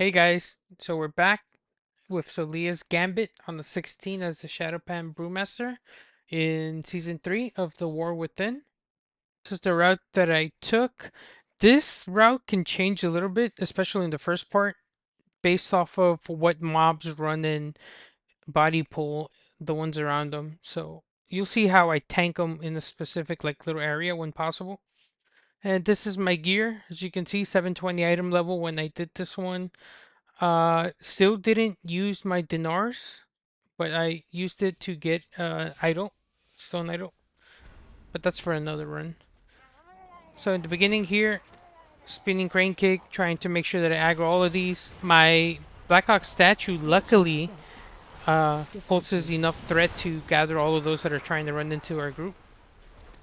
Hey guys, so we're back with Soleah's Gambit on the 16 as the Shadowpan Brewmaster in Season 3 of The War Within. This is the route that I took. This route can change a little bit, especially in the first part, based off of what mobs run in body pool, the ones around them. So you'll see how I tank them in a specific little area when possible. And this is my gear. As you can see, 720 item level when I did this one. Still didn't use my dinars, but I used it to get idol, stone idol. But that's for another run. So in the beginning here, spinning crane kick, trying to make sure that I aggro all of these. My Blackhawk statue luckily pulses enough threat to gather all of those that are trying to run into our group.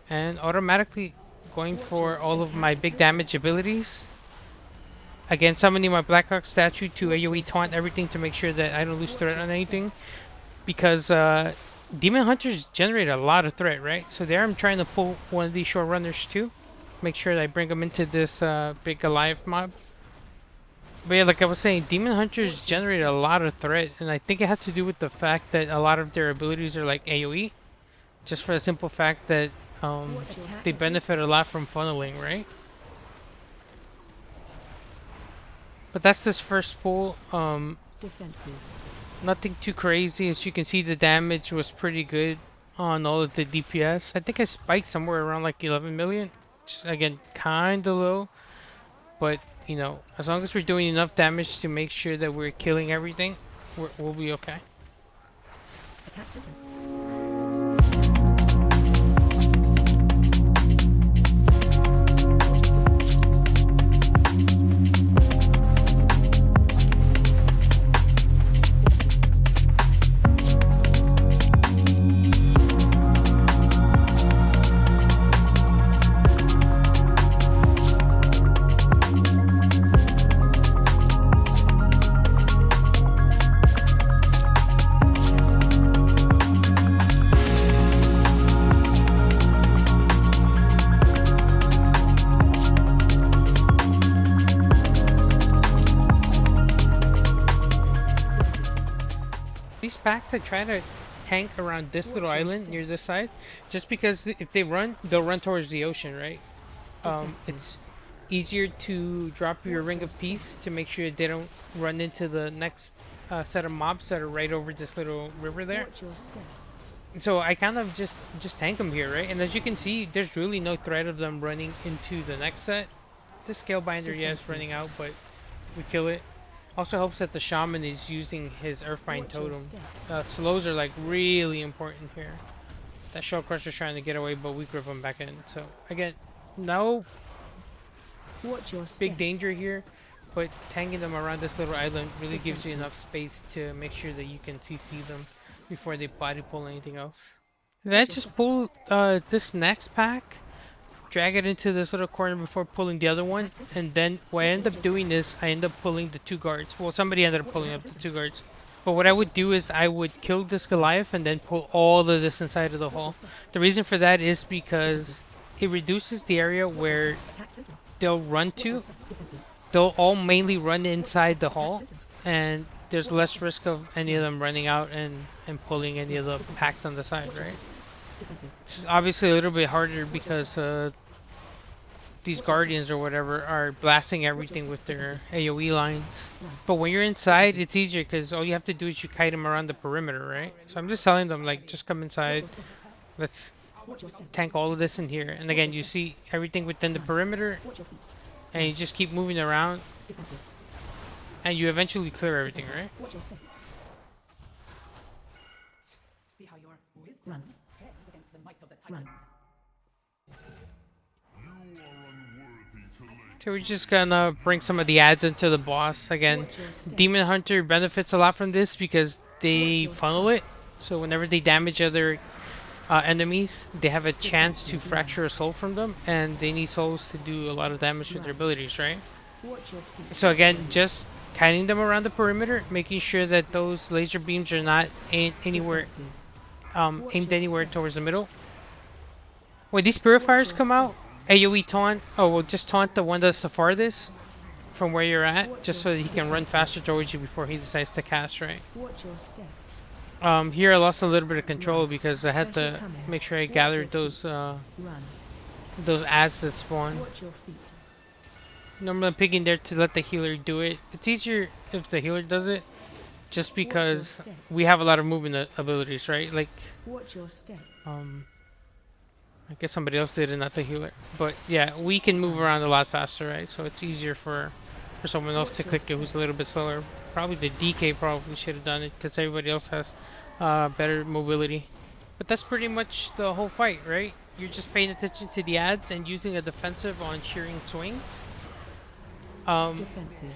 And automatically going for all of my big damage abilities. Again, summoning my Blackhawk statue to AoE taunt everything to make sure that I don't lose threat on anything. Because Demon Hunters generate a lot of threat, right? So there I'm trying to pull one of these short runners too. Make sure that I bring them into this big Goliath mob. But yeah, like I was saying, Demon Hunters generate a lot of threat. And I think it has to do with the fact that a lot of their abilities are like AoE. Just for the simple fact that they benefit a lot from funneling, right? But that's this first pull. Defensive. Nothing too crazy. As you can see, the damage was pretty good on all of the DPS. I think I spiked somewhere around like 11 million. Which, again, kind of low. But, you know, as long as we're doing enough damage to make sure that we're killing everything, we'll be okay. Attack totem. These packs, I try to tank around this little island near this side. Just because if they run, they'll run towards the ocean, right? It's easier to drop your Ring of Peace to make sure they don't run into the next set of mobs that are right over this little river there. So I kind of just tank them here, right? And as you can see, there's really no threat of them running into the next set. The Scalebinder, yeah, is running out, but we kill it. Also helps that the Shaman is using his Earthbind Totem. Slows are like really important here. That Shell Crusher's trying to get away, but we grip him back in. So again, no big danger here, but tanking them around this little island really gives you enough space to make sure that you can CC them before they body pull anything else. Then I just pull this next pack, drag it into this little corner before pulling the other one, and then what I end up doing is I end up pulling the two guards. Well, somebody ended up pulling up the two guards. But what I would do is I would kill this Goliath and then pull all of this inside of the hall. The reason for that is because it reduces the area where they'll run to. They'll all mainly run inside the hall, and there's less risk of any of them running out and pulling any of the packs on the side, right? It's obviously a little bit harder because these guardians or whatever are blasting everything with their AoE lines. But when you're inside, it's easier because all you have to do is you kite them around the perimeter, right? So I'm just telling them, like, just come inside. Let's tank all of this in here. And again, you see everything within the perimeter, and you just keep moving around, and you eventually clear everything, right? Run. Run. So we're just gonna bring some of the ads into the boss. Again, Demon Hunter benefits a lot from this because they funnel it. So whenever they damage other enemies, they have a chance to fracture a soul from them, and they need souls to do a lot of damage with their abilities, right? So again, just kiting them around the perimeter, making sure that those laser beams are not anywhere aimed anywhere towards the middle. When these purifiers come out, AoE taunt, oh, we'll just taunt the one that's the farthest from where you're at, Watch just your so that he can run defensive. faster towards you before he decides to cast, right? Watch your step. Here I lost a little bit of control Run. because I had Special to coming. make sure I Watch your gathered feet. Run. those ads that spawn. Watch your feet. Normally I'm picking there to let the healer do it. It's easier if the healer does it, just Watch your because step. we have a lot of movement abilities, right? Like, Watch your step. I guess somebody else did it, not the healer. But yeah, we can move around a lot faster, right? So it's easier for someone else to click it who's a little bit slower. Probably the DK probably should have done it because everybody else has better mobility. But that's pretty much the whole fight, right? You're just paying attention to the ads and using a defensive on shearing swings. Defensive.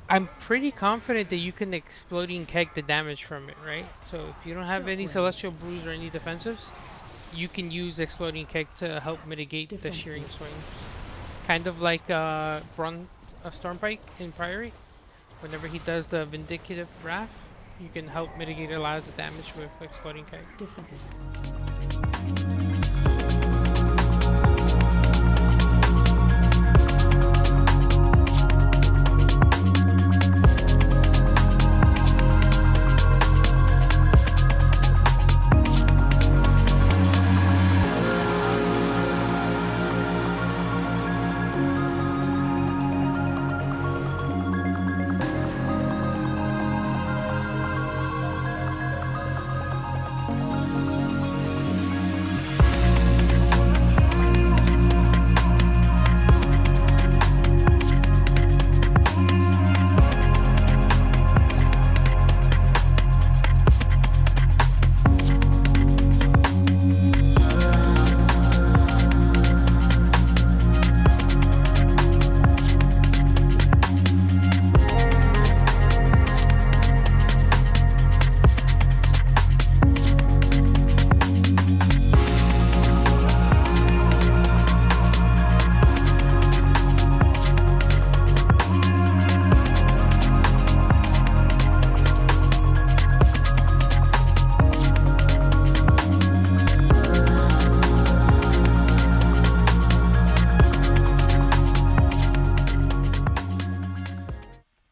I'm pretty confident that you can exploding keg the damage from it, right? So if you don't have any Shockwave. celestial brews or any defensives, you can use exploding keg to help mitigate the Defensive. shearing swings. Kind of like Stormpike in Priory. Whenever he does the Vindicative Wrath, you can help mitigate a lot of the damage with exploding keg. Defensive.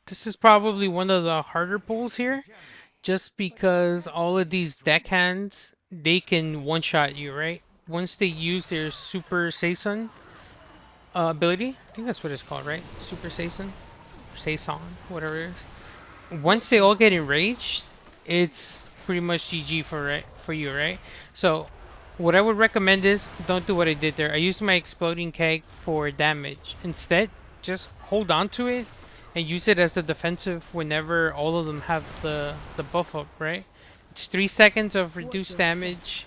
This is probably one of the harder pulls here, just because all of these deckhands, they can one-shot you, right? Once they use their Super Saison ability, I think that's what it's called, right? Super Saison? Saison, whatever it is. Once they all get enraged, it's pretty much GG for you, right? So what I would recommend is don't do what I did there. I used my exploding keg for damage. Instead, just hold on to it and use it as a defensive whenever all of them have the buff up, right? It's 3 seconds of reduced damage,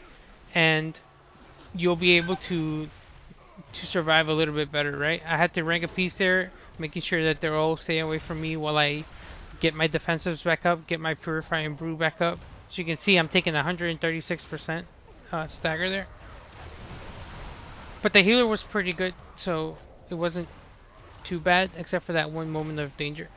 and you'll be able to survive a little bit better, right? I had to rank a piece there, making sure that they're all staying away from me while I get my defensives back up, get my Purify and Brew back up. So you can see I'm taking 136% stagger there. But the healer was pretty good, so it wasn't too bad, except for that one moment of danger.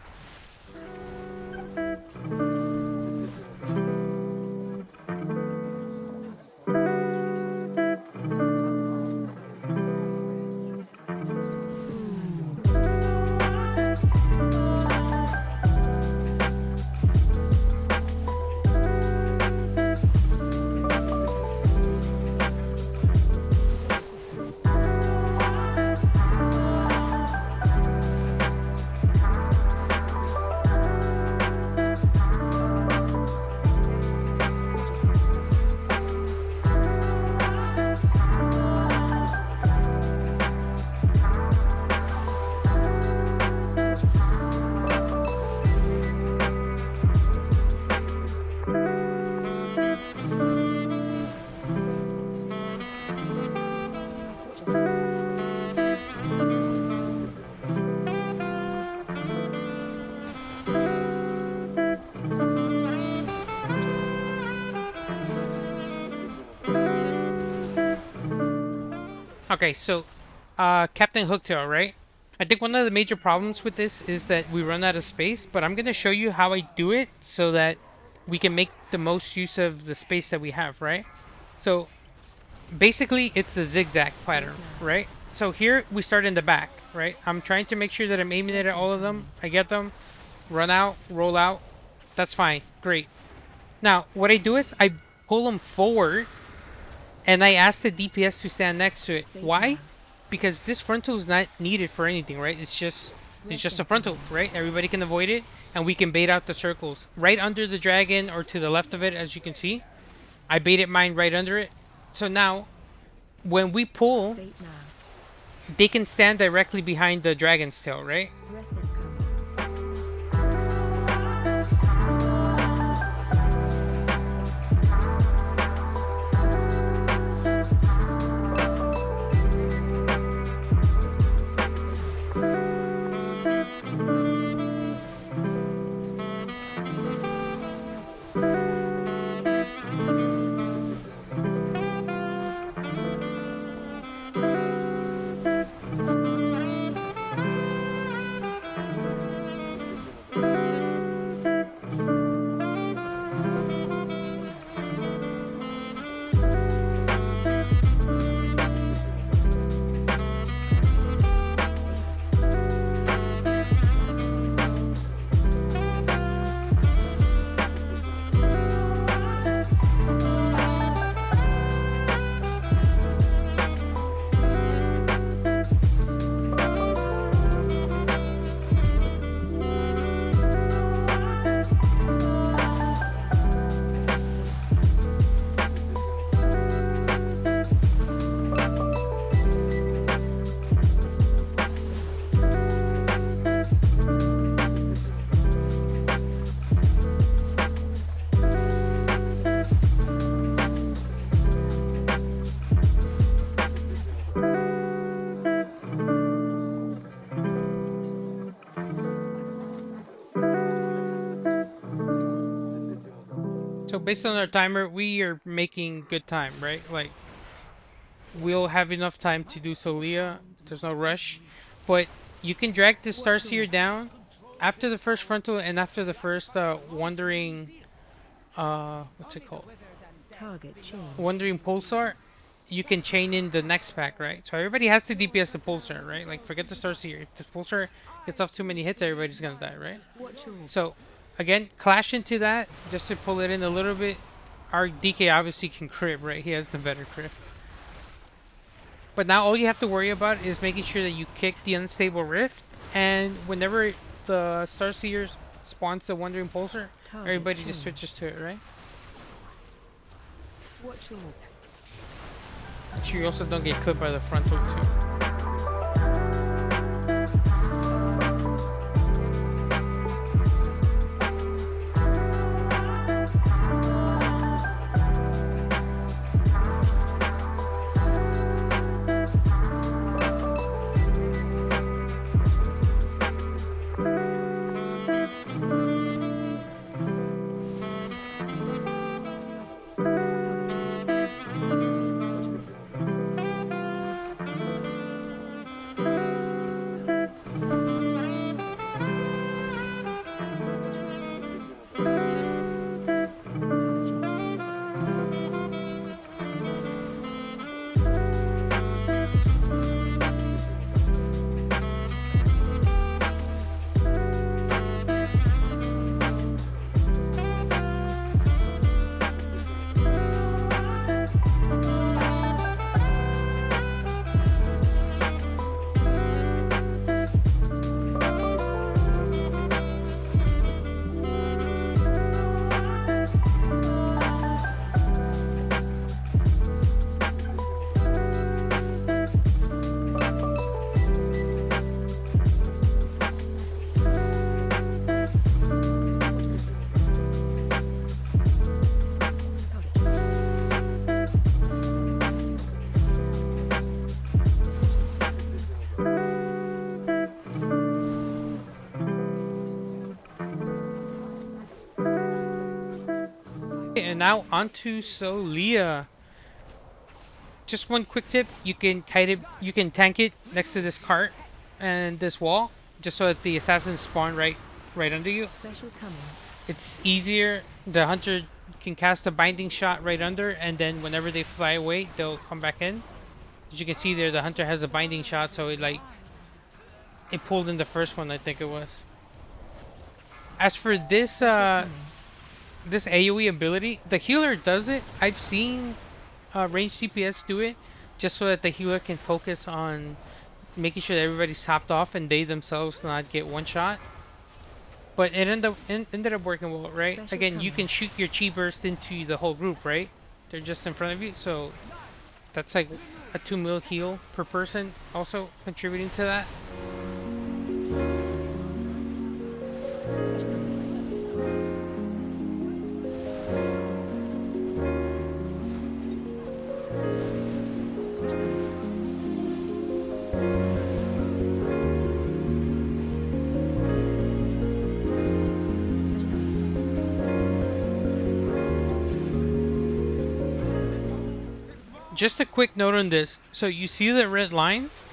Okay, so Captain Hooktail, right? I think one of the major problems with this is that we run out of space, but I'm going to show you how I do it so that we can make the most use of the space that we have, right? So basically it's a zigzag pattern, right? So here we start in the back, right? I'm trying to make sure that I'm aiming it at all of them. I get them, run out, roll out. That's fine. Great. Now, what I do is I pull them forward and I ask the DPS to stand next to it. Bait Why? now. Because this frontal is not needed for anything, right? It's just a Reset frontal, command. right? Everybody can avoid it and we can bait out the circles. Right under the dragon or to the left of it, as you can see. I baited mine right under it. So now, when we pull, Bait now. they can stand directly behind the dragon's tail, right? Breath incoming. So based on our timer, we are making good time, right? Like, we'll have enough time to do Soleah. There's no rush. But you can drag this Starseer down after the first frontal and after the first wandering, what's it called? Target change. Wandering Pulsar. You can chain in the next pack, right? So everybody has to DPS the Pulsar, right? Like, forget the Starseer. If the Pulsar gets off too many hits, everybody's gonna die, right? Watch your So, again, clash into that just to pull it in a little bit. Our DK obviously can crit, right? He has the better crit. But now all you have to worry about is making sure that you kick the Unstable Rift, and whenever the Starseer spawns the Wandering Pulsar, target everybody change. just switches to it, right? Watch your Make sure you also don't get clipped by the frontal too. And now onto Soleah. Just one quick tip: you can kite it, you can tank it next to this cart and this wall, just so that the assassins spawn right under you. special coming. It's easier. The hunter can cast a binding shot right under, and then whenever they fly away, they'll come back in. As you can see there, the hunter has a binding shot, so it pulled in the first one, I think it was. As for Special command. this AoE ability, the healer does it. I've seen ranged CPS do it, just so that the healer can focus on making sure that everybody's topped off and they themselves not get one shot. But it ended up working well, right? Special Again, you command. can shoot your chi burst into the whole group, right? They're just in front of you, so that's like a 2 mil heal per person, also contributing to that. Special command. Special command. Special command. Just a quick note on this. So you see the red lines?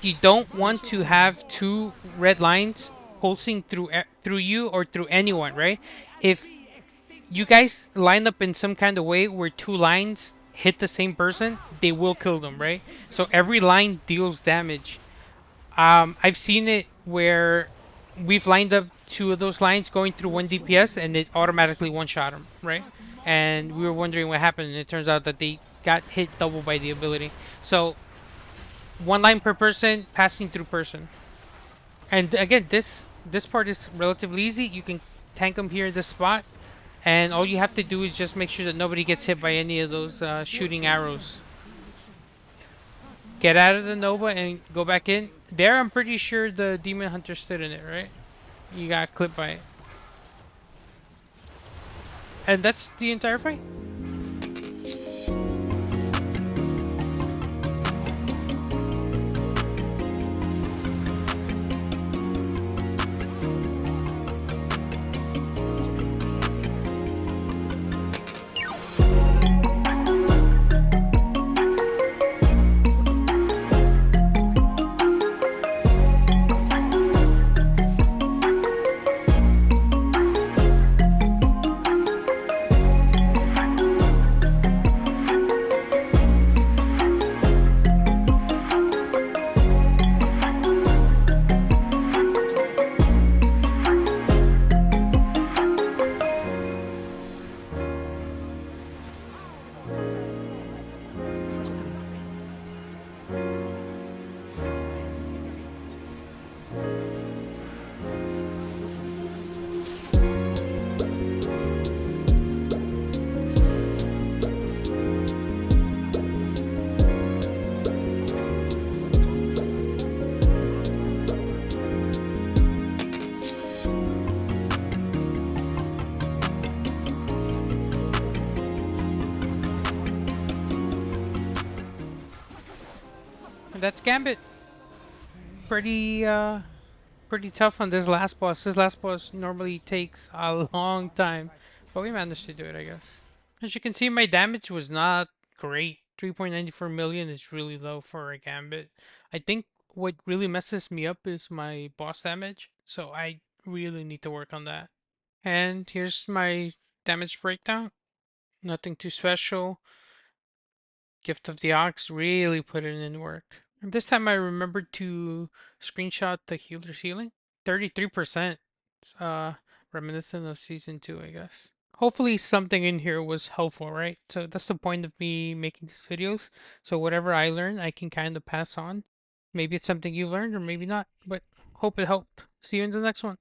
You don't want Special to command. have two red lines pulsing through you or through anyone, right? If you guys line up in some kind of way where two lines hit the same person, they will kill them, right? So every line deals damage. I've seen it where we've lined up two of those lines going through one DPS and it automatically one shot them, right? And we were wondering what happened, and it turns out that they got hit double by the ability. So one line per person, passing through person. And again, this part is relatively easy. You can tank them here in this spot, and all you have to do is just make sure that nobody gets hit by any of those shooting arrows. Get out of the Nova and go back in. There, I'm pretty sure the Demon Hunter stood in it, right? You got clipped by it. And that's the entire fight. Special command. Special command. Special command. Special command. And that's Gambit. Pretty pretty tough on this last boss. This last boss normally takes a long time, but we managed to do it, I guess. As you can see, my damage was not great. 3.94 million is really low for a Gambit. I think what really messes me up is my boss damage, so I really need to work on that. And here's my damage breakdown. Nothing too special. Gift of the Ox really put in work. And this time I remembered to screenshot the healer's healing. 33%. Uh, reminiscent of season 2, I guess. Hopefully something in here was helpful, right? So that's the point of me making these videos. So whatever I learn, I can kind of pass on. Maybe it's something you learned or maybe not, but hope it helped. See you in the next one.